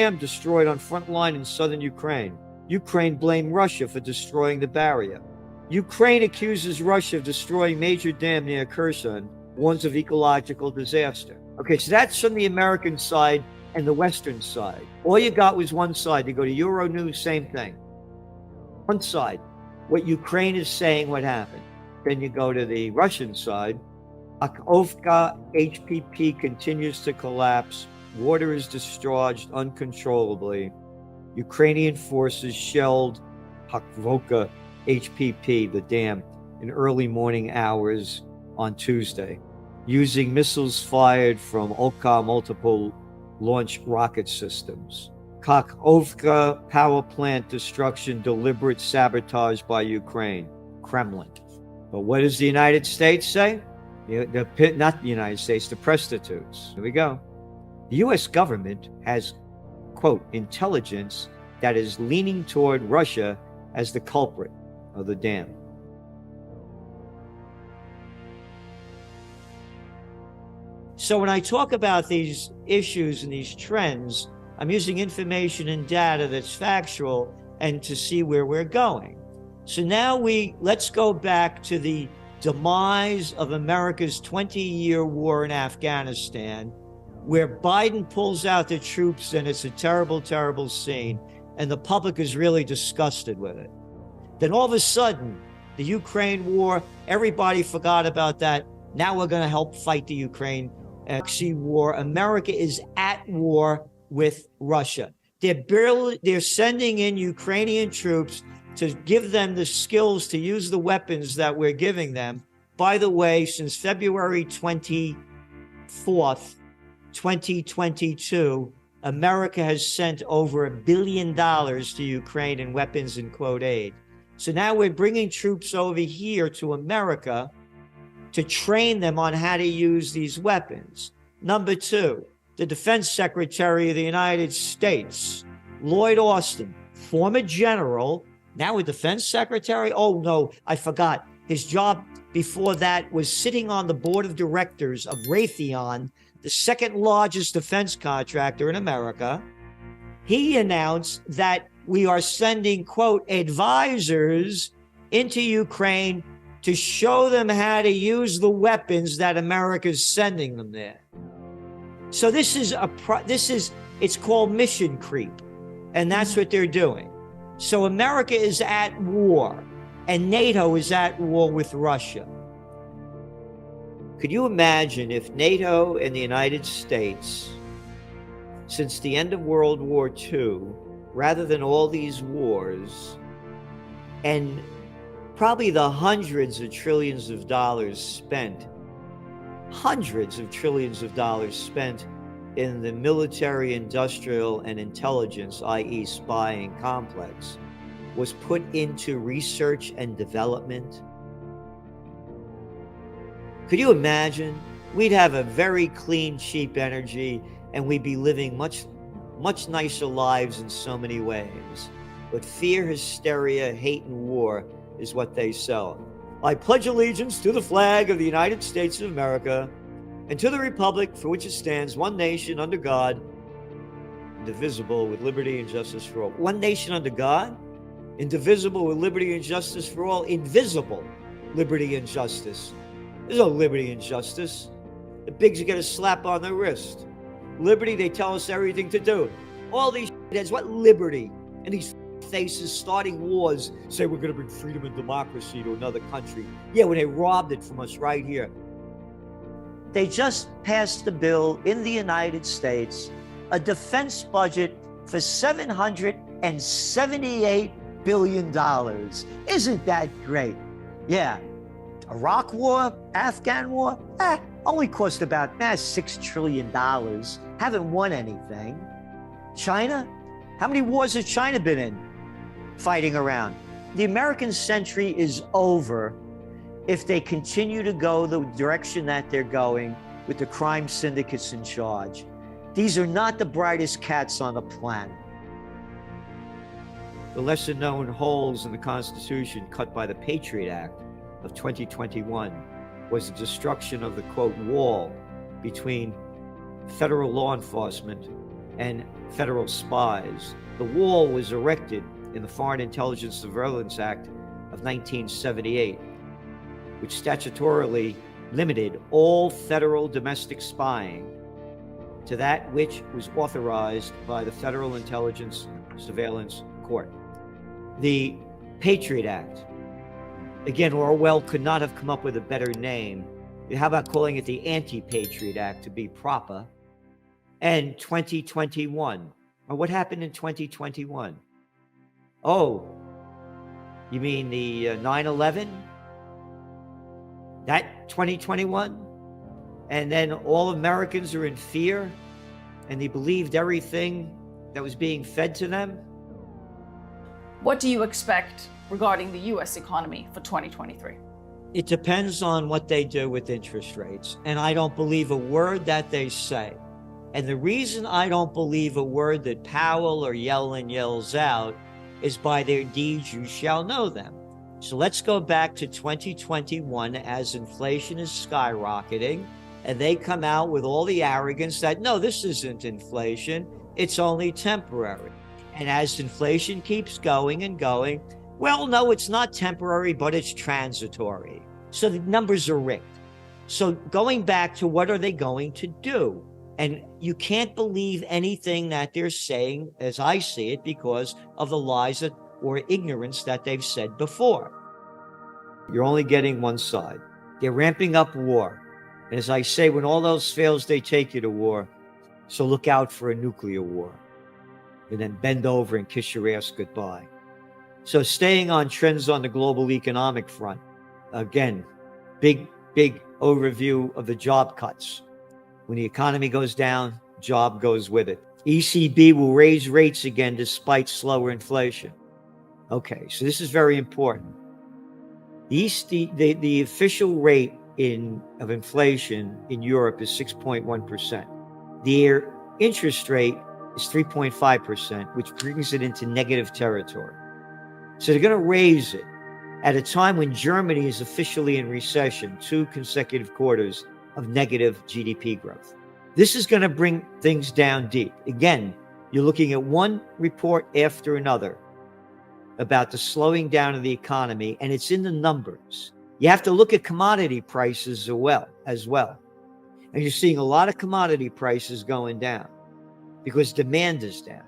dam destroyed on front line in southern Ukraine. Ukraine blamed Russia for destroying the barrier. Ukraine accuses Russia of destroying major dam near Kherson, warns of ecological disaster. Okay, so that's from the American side and the Western side. All you got was one side. You go to Euronews, same thing. One side, what Ukraine is saying, what happened. Then you go to the Russian side. Kakhovka HPP continues to collapse. Water is discharged uncontrollably. Ukrainian forces shelled Kakhovka HPP, the dam, in early morning hours on Tuesday, using missiles fired from Oka multiple launch rocket systems. Kakhovka power plant destruction, deliberate sabotage by Ukraine, Kremlin. But what does the United States say? Not the United States, the prostitutes. Here we go. The U.S. government has, quote, intelligence that is leaning toward Russia as the culprit of the dam. So when I talk about these issues and these trends, I'm using information and data that's factual and to see where we're going. So now let's go back to the demise of America's 20-year war in Afghanistan, where Biden pulls out the troops and it's a terrible, terrible scene, and the public is really disgusted with it. Then all of a sudden, the Ukraine war, everybody forgot about that. Now we're going to help fight the Ukraine war. America is at war with Russia. They're sending in Ukrainian troops to give them the skills to use the weapons that we're giving them. By the way, since February 24th, 2022, America has sent over $1 billion to Ukraine in weapons and quote aid. So now we're bringing troops over here to America to train them on how to use these weapons. Number two, the Defense Secretary of the United States, Lloyd Austin, former general, now a defense secretary. Oh no, I forgot. His job before that was sitting on the board of directors of Raytheon, the second largest defense contractor in America. He announced that we are sending, quote, advisors into Ukraine to show them how to use the weapons that America is sending them there. So it's called mission creep, and that's what they're doing. So America is at war, and NATO is at war with Russia. Could you imagine if NATO and the United States, since the end of World War II, rather than all these wars, and probably the hundreds of trillions of dollars spent in the military, industrial, and intelligence, i.e. spying complex, was put into research and development? Could you imagine? We'd have a very clean, cheap energy, and we'd be living much, much nicer lives in so many ways. But fear, hysteria, hate, and war is what they sell. I pledge allegiance to the flag of the United States of America and to the republic for which it stands, one nation under God, indivisible, with liberty and justice for all. One nation under God, indivisible, with liberty and justice for all. Invisible liberty and justice. There's no liberty and justice. The bigs get a slap on the wrist. Liberty, they tell us everything to do. All these shitheads, what liberty? And these faces starting wars say we're going to bring freedom and democracy to another country. Yeah, when they robbed it from us right here. They just passed a bill in the United States, a defense budget for $778 billion. Isn't that great? Yeah. Iraq war, Afghan war, only cost about $6 trillion. Haven't won anything. China? How many wars has China been in? Fighting around. The American century is over if they continue to go the direction that they're going with the crime syndicates in charge. These are not the brightest cats on the planet. The lesser known holes in the Constitution cut by the Patriot Act of 2021 was the destruction of the, quote, wall between federal law enforcement and federal spies. The wall was erected in the Foreign Intelligence Surveillance Act of 1978, which statutorily limited all federal domestic spying to that which was authorized by the Federal Intelligence Surveillance Court. The Patriot Act. Again, Orwell could not have come up with a better name. How about calling it the Anti-Patriot Act to be proper? And 2021. Or what happened in 2021? Oh, you mean the 9/11? That 2021? And then all Americans are in fear and they believed everything that was being fed to them? What do you expect regarding the US economy for 2023? It depends on what they do with interest rates. And I don't believe a word that they say. And the reason I don't believe a word that Powell or Yellen yells out is by their deeds you shall know them. So let's go back to 2021 as inflation is skyrocketing and they come out with all the arrogance that, no, this isn't inflation, it's only temporary. And as inflation keeps going and going, well, no, it's not temporary, but it's transitory. So the numbers are rigged. So going back to what are they going to do? And you can't believe anything that they're saying, as I see it, because of the lies that, or ignorance that they've said before. You're only getting one side. They're ramping up war. And as I say, when all else fails, they take you to war. So look out for a nuclear war. And then bend over and kiss your ass goodbye. So staying on trends on the global economic front. Again, big overview of the job cuts. When the economy goes down, job goes with it. ECB will raise rates again despite slower inflation. Okay, so this is very important. The official rate of inflation in Europe is 6.1%. Their interest rate is 3.5%, which brings it into negative territory. So they're going to raise it at a time when Germany is officially in recession, 2 consecutive quarters of negative GDP growth. This is going to bring things down deep. Again, you're looking at one report after another about the slowing down of the economy, and it's in the numbers. You have to look at commodity prices as well. And you're seeing a lot of commodity prices going down because demand is down.